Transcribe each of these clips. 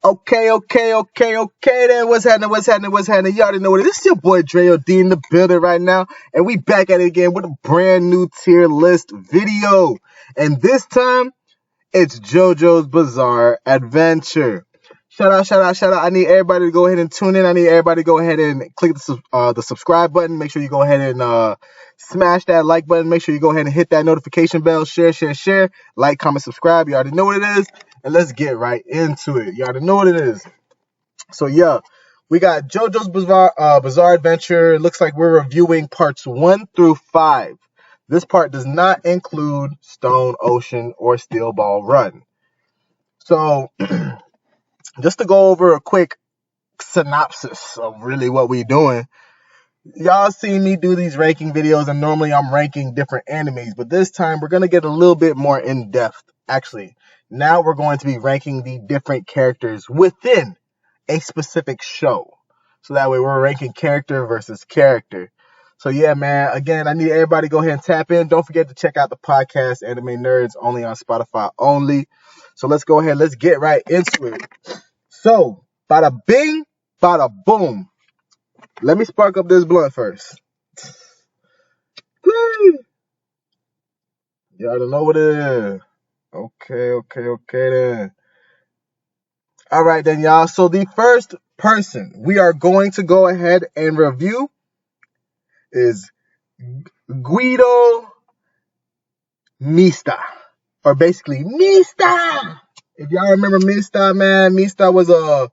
Okay then. What's happening? You already know what it is. It's your boy Dreo D in the building right now. And we back at it again with a brand new tier list video. And this time, it's Jojo's Bizarre Adventure. Shout out. I need everybody to go ahead and tune in. I need everybody to go ahead and click the subscribe button. Make sure you go ahead and smash that like button. Make sure you go ahead and hit that notification bell. Share. Like, comment, subscribe. You already know what it is. And let's get right into it. You already know what it is. So, yeah. We got Jojo's Bizarre Adventure. It looks like we're reviewing parts 1 through 5. This part does not include Stone Ocean or Steel Ball Run. So, just to go over a quick synopsis of really what we're doing. Y'all see me do these ranking videos, and normally I'm ranking different animes, but this time we're going to get a little bit more in depth. Actually, now we're going to be ranking the different characters within a specific show. So that way we're ranking character versus character. So yeah, man, again, I need everybody to go ahead and tap in. Don't forget to check out the podcast, Anime Nerds, only on Spotify only. So let's go ahead. Let's get right into it. So, bada bing, bada boom. Let me spark up this blunt first. Y'all don't know what it is. Okay then. All right then, y'all. So the first person we are going to go ahead and review is Guido Mista, or basically Mista. If y'all remember Mista, man, Mista was a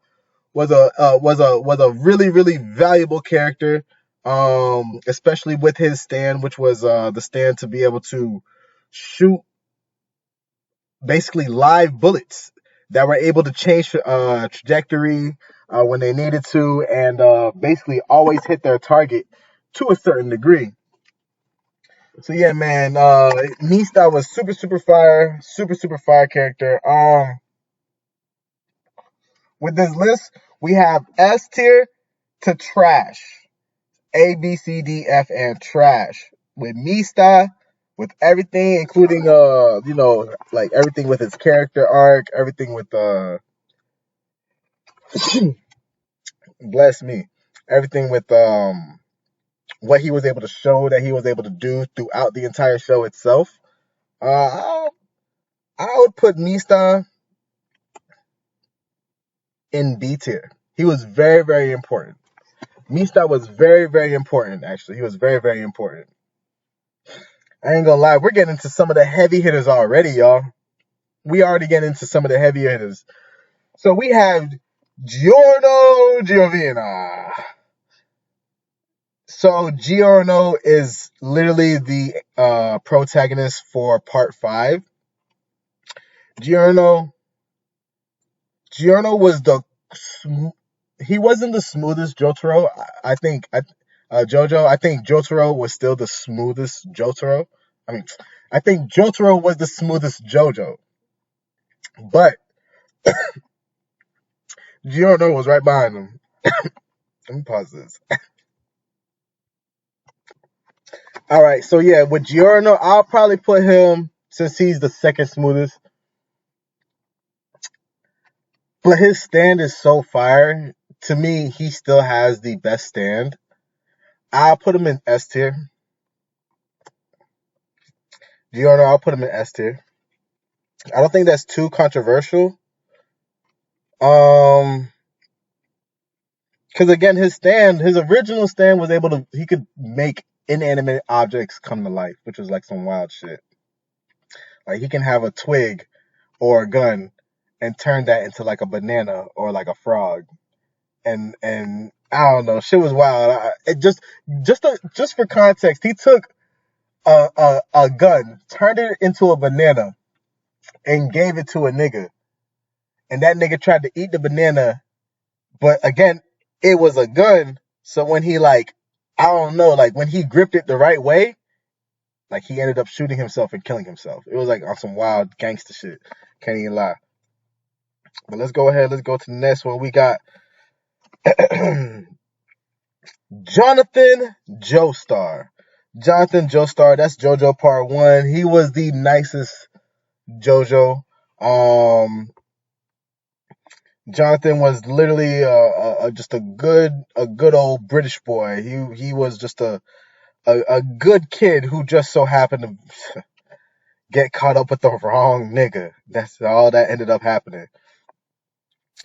really valuable character, especially with his stand, which was the stand to be able to shoot basically live bullets that were able to change trajectory when they needed to, and basically always hit their target to a certain degree. So yeah, man, Mista was super fire character. With this list, we have S tier to trash. A, B, C, D, F, and trash. With Mista, with everything, including like everything with his character arc, everything with bless me, everything with what he was able to show, that he was able to do throughout the entire show itself. I would put Mista in B tier. He was very important. Mista was very important, actually. He was very important. I ain't gonna lie, we're getting into some of the heavy hitters already, y'all. We already get into some of the heavy hitters. So we have Giorno Giovina. So Giorno is literally the protagonist for part 5. Giorno was he wasn't the smoothest Jotaro. I think Jojo. I think Jotaro was still the smoothest Jotaro. I think Jotaro was the smoothest Jojo, but Giorno was right behind him. Let me pause this. All right, so yeah, with Giorno, I'll probably put him, since he's the second smoothest. But his stand is so fire. To me, he still has the best stand. I'll put him in S tier. Giorno, I'll put him in S tier. I don't think that's too controversial. Because again, his original stand was he could make inanimate objects come to life, which was like some wild shit. Like he can have a twig or a gun and turn that into like a banana or like a frog. And I don't know, shit was wild. Just for context, he took a gun, turned it into a banana, and gave it to a nigga. And that nigga tried to eat the banana, but again, it was a gun. So when he when he gripped it the right way, like he ended up shooting himself and killing himself. It was like on some wild gangster shit. Can't even lie. But let's go ahead. Let's go to the next one. We got Jonathan Joestar. Jonathan Joestar, that's JoJo Part 1. He was the nicest JoJo. Jonathan was literally just a good old British boy. He was just a good kid who just so happened to get caught up with the wrong nigga. That's all that ended up happening.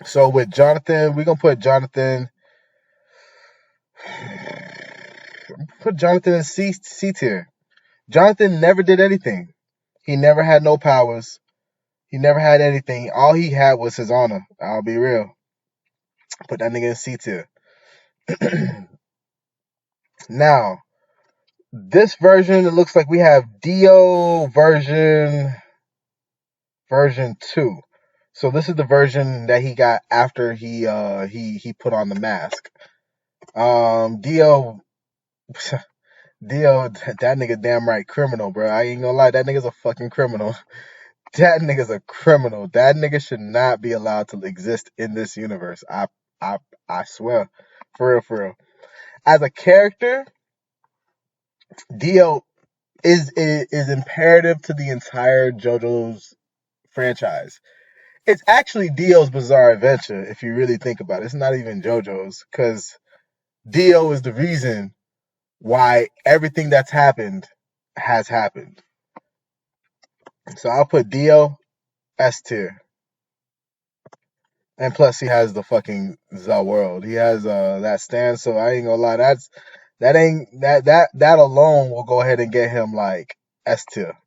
So with Jonathan, we're gonna put Jonathan in C tier. Jonathan never did anything. He never had no powers. He never had anything. All he had was his honor. I'll be real. Put that nigga in C tier. Now, this version, it looks like we have Dio version 2. So this is the version that he got after he put on the mask. Dio Dio, that nigga damn right criminal, bro. I ain't gonna lie, that nigga's a fucking criminal. That nigga's a criminal. That nigga should not be allowed to exist in this universe. I I swear. For real, for real. As a character, Dio is imperative to the entire JoJo's franchise. It's actually Dio's Bizarre Adventure, if you really think about it. It's not even JoJo's, because Dio is the reason why everything that's happened has happened. So I'll put Dio S tier. And plus he has the fucking the world. He has that stand, so I ain't gonna lie, that alone will go ahead and get him like S tier.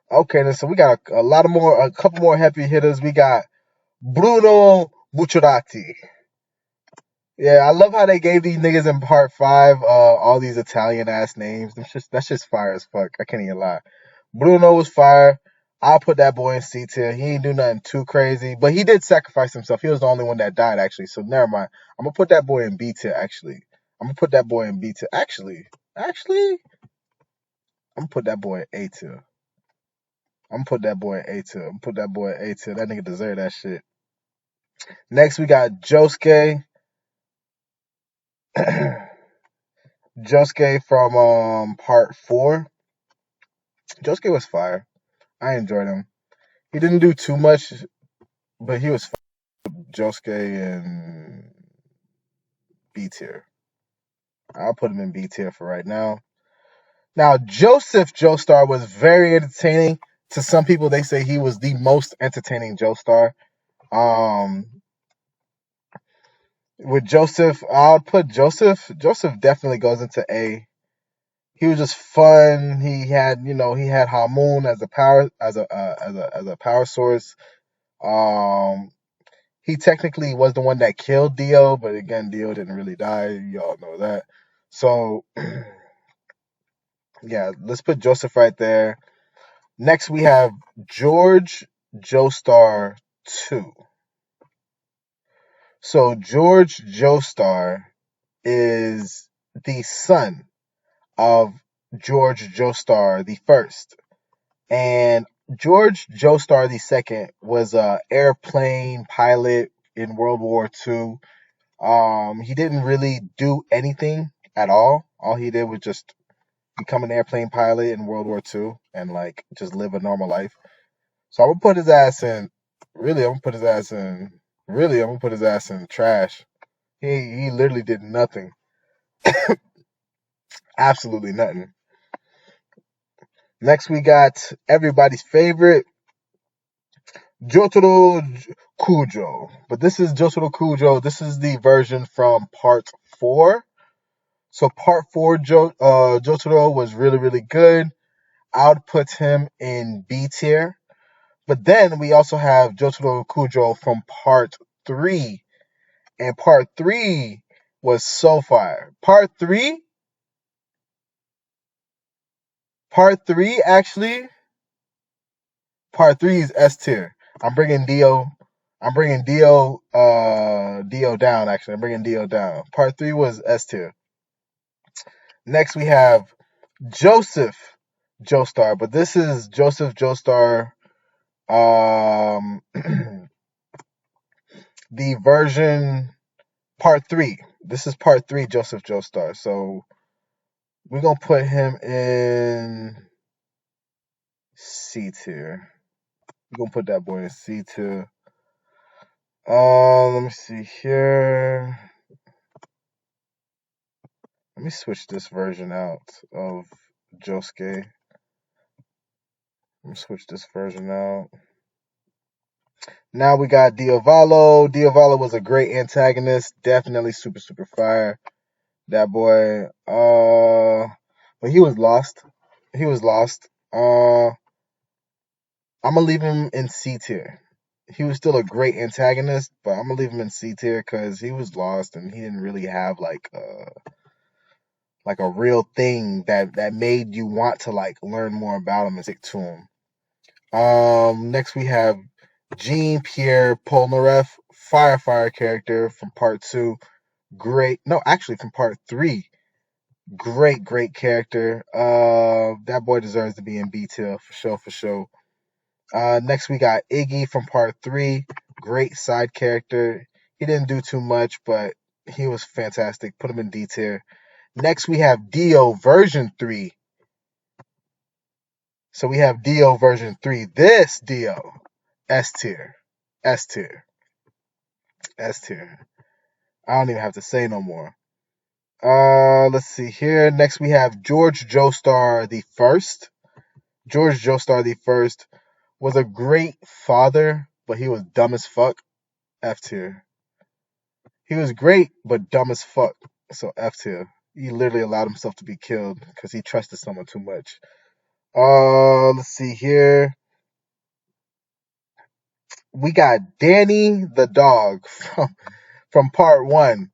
Okay, then so we got a couple more heavy hitters. We got Bruno Bucciarati. Yeah, I love how they gave these niggas in part 5 all these Italian ass names. That's just fire as fuck. I can't even lie. Bruno was fire. I'll put that boy in C tier. He ain't do nothing too crazy, but he did sacrifice himself. He was the only one that died actually, so never mind. I'm gonna put that boy in B tier actually. I'm gonna put that boy in B tier. Actually, I'm gonna put that boy in A tier. I'm gonna put that boy in A tier. I'm gonna put that boy in A tier. That nigga deserve that shit. Next we got Josuke. Josuke from part 4. Josuke was fire. I enjoyed him. He didn't do too much, but he was fire. Josuke in B tier. I'll put him in B tier for right now. Now, Joseph Joestar was very entertaining. To some people, they say he was the most entertaining Joestar. With Joseph, I'll put Joseph. Joseph definitely goes into A. He was just fun. He had Hamun as a power source. He technically was the one that killed Dio, but again, Dio didn't really die. Y'all know that. So yeah, let's put Joseph right there. Next we have George Joestar 2. So George Joestar is the son of George Joestar the first. And George Joestar II was an airplane pilot in World War II. He didn't really do anything at all. All he did was just become an airplane pilot in World War II and like just live a normal life. So I'm gonna put his ass in. Really, I'm gonna put his ass in. Really, I'm gonna put his ass in trash. He literally did nothing. Absolutely nothing. Next we got everybody's favorite Jotaro Kujo. But this is Jotaro Kujo. This is the version from part 4. So part 4 Jotaro was really, really good. I would put him in B tier. But then we also have Jotaro Kujo from part 3. And part 3 was so fire. Part 3 actually, part 3 is S tier. I'm bringing Dio down actually. I'm bringing Dio down. Part 3 was S tier. Next we have Joseph Joestar, but this is Joseph Joestar the version part 3. This is part 3 Joseph Joestar. So we're going to put him in C tier. We're going to put that boy in C tier. Let me see here. Let me switch this version out of Josuke. Let me switch this version out. Now we got Diavolo. Diavolo was a great antagonist. Definitely super, super fire. That boy. But he was lost. He was lost. I'm gonna leave him in C tier. He was still a great antagonist, but I'm gonna leave him in C tier because he was lost and he didn't really have like a real thing that made you want to like learn more about him and stick to him. Next we have Jean Pierre Polnareff, Fire character from part two. Great, no, actually from part three. Great character. That boy deserves to be in B tier for sure, for sure. Next we got Iggy from part three. Great side character. He didn't do too much, but he was fantastic. Put him in D tier. Next we have Dio version 3. So we have Dio version 3. This Dio, S tier. S tier. S tier. I don't even have to say no more. Let's see here. Next we have George Joestar the First. George Joestar the First was a great father, but he was dumb as fuck. F tier. He was great, but dumb as fuck. So F tier. He literally allowed himself to be killed because he trusted someone too much. Let's see here. We got Danny the dog from part one.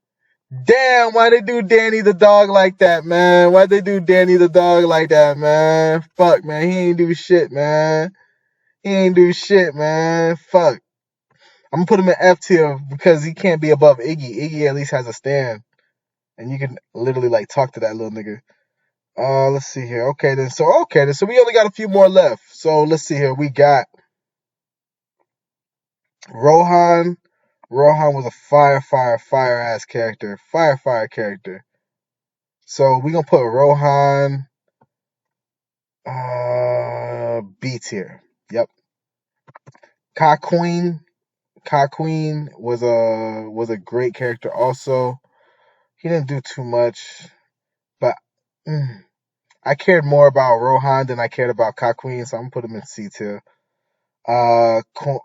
Damn, why they do Danny the dog like that, man? Why they do Danny the dog like that, man? Fuck, man. He ain't do shit, man. He ain't do shit, man. Fuck. I'm gonna put him in F tier because he can't be above Iggy. Iggy at least has a stand. And you can literally like talk to that little nigga. Let's see here. Okay, then. So we only got a few more left. So let's see here. We got Rohan. Rohan was a fire ass character. Fire character. So we gonna put Rohan B tier. Yep. Ka Queen. Ka Queen was a great character also. He didn't do too much, but I cared more about Rohan than I cared about Ka Queen, so I'm gonna put him in C tier. Koichi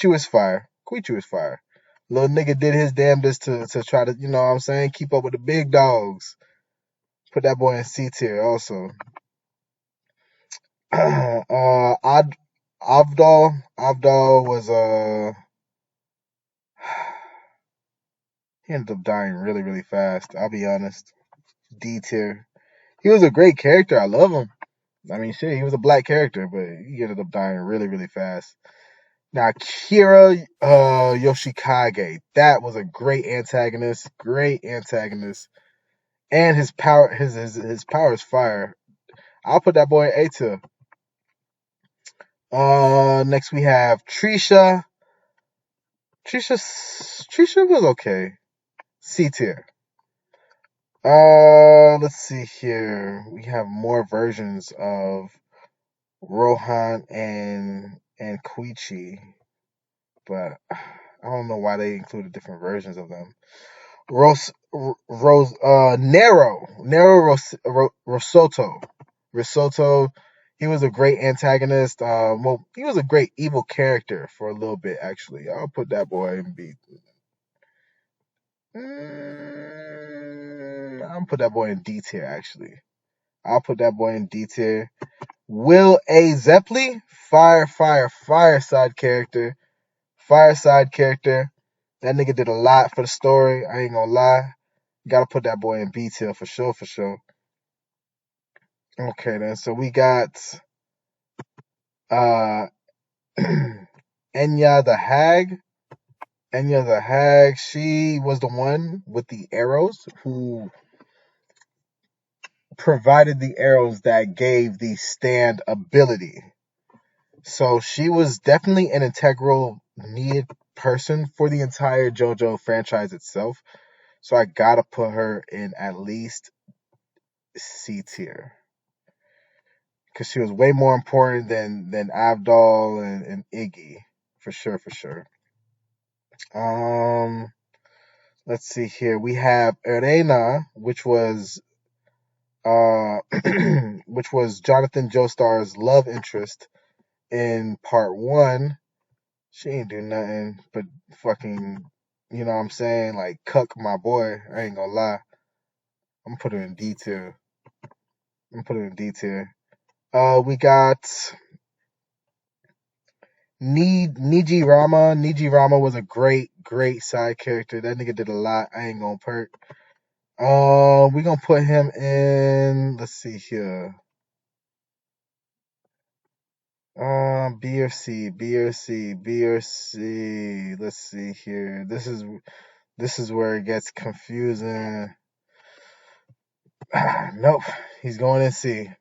was fire. Koichi was fire. Little nigga did his damnedest to try to, you know what I'm saying, keep up with the big dogs. Put that boy in C tier also. Avdol was he ended up dying really fast. I'll be honest. D tier. He was a great character. I love him. I mean, shit, he was a black character, but he ended up dying really fast. Now, Kira Yoshikage, that was a great antagonist, and his power is fire. I'll put that boy in A tier. Next we have Trisha. Trisha was okay, C tier. Let's see here. We have more versions of Rohan and Koichi, but I don't know why they included different versions of them. Nero Risotto. He was a great antagonist. Well, he was a great evil character for a little bit, actually. I'll put that boy in B. I'll put that boy in D tier, actually. I'll put that boy in D tier. Will A. Zeppeli, fireside character. Fireside character. That nigga did a lot for the story. I ain't gonna lie. Gotta put that boy in B tier for sure, for sure. Okay, then. So we got uh Enya the Hag. Enya the Hag. She was the one with the arrows who provided the arrows that gave the stand ability. So she was definitely an integral needed person for the entire JoJo franchise itself. So I gotta put her in at least C tier. Because she was way more important than Avdol and Iggy. For sure, for sure. Let's see here. We have Elena, which was which was Jonathan Joestar's love interest in part one. She ain't do nothing but fucking, you know what I'm saying, like cuck my boy. I ain't gonna lie. I'm gonna put her in D tier. We got Niji Rama. Niji Rama was a great side character. That nigga did a lot. I ain't gonna perk. We gonna put him in. Let's see here. B or C. Let's see here. This is where it gets confusing. Nope, he's going in C.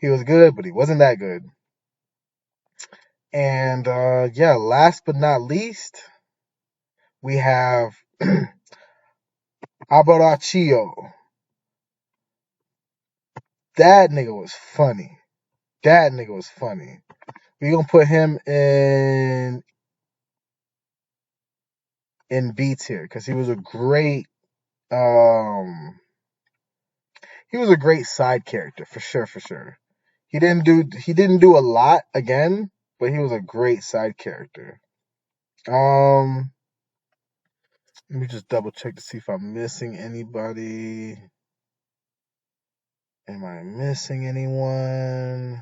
He was good, but he wasn't that good. And yeah, last but not least, we have Abarachio. That nigga was funny. We gonna put him in B tier because he was a great side character for sure. He didn't do a lot again, but he was a great side character. Let me just double check to see if I'm missing anybody. Am I missing anyone?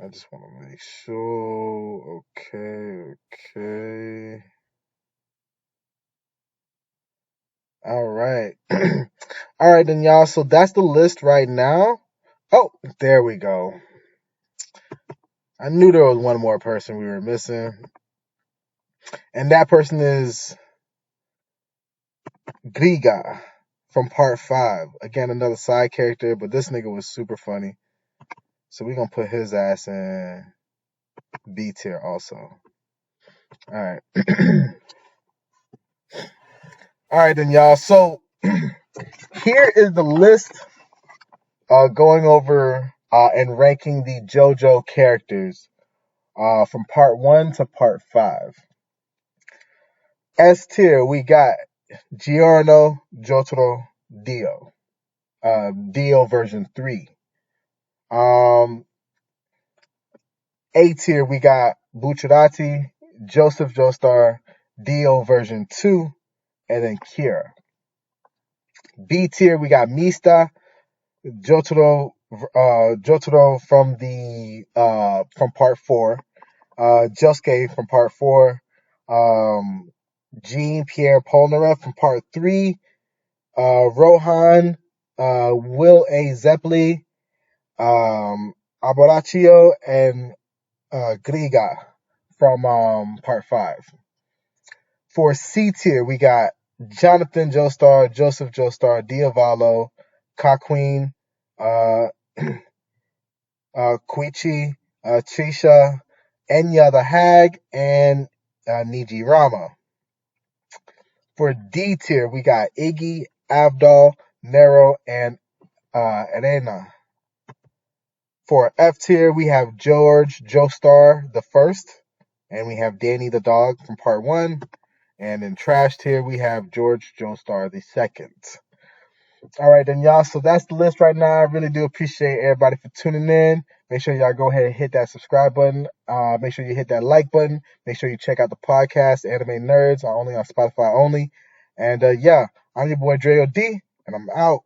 I just want to make sure. Okay. All right. All right, then, y'all. So that's the list right now. Oh, there we go. I knew there was one more person we were missing. And that person is Griga from part 5. Again, another side character, but this nigga was super funny. So we're going to put his ass in B tier also. All right. All right, then, y'all. So here is the list going over and ranking the JoJo characters from part 1 to part 5. S tier, we got Giorno, Jotaro, Dio. Dio version 3. A tier, we got Bucciarati, Joseph Joestar, Dio version 2, and then Kira. B tier, we got Mista, Jotaro from part 4, Josuke from part 4, Jean Pierre Polnareff from part 3, Rohan, Will A. Zeppeli, Aboraccio, and Griga from part 5. For C tier, we got Jonathan Joestar, Joseph Joestar, Diavolo, Kaqueen, Koichi, Trisha, Enya the Hag, and Niji Rama. For D tier, we got Iggy, Abdal, Nero, and Elena. For F tier, we have George Joestar the first, and we have Danny the dog from part 1. And in trash tier, we have George Joestar the second. All right, then, y'all. So that's the list right now. I really do appreciate everybody for tuning in. Make sure y'all go ahead and hit that subscribe button. Make sure you hit that like button. Make sure you check out the podcast, Anime Nerds, only on Spotify only. And yeah, I'm your boy Dreo D, and I'm out.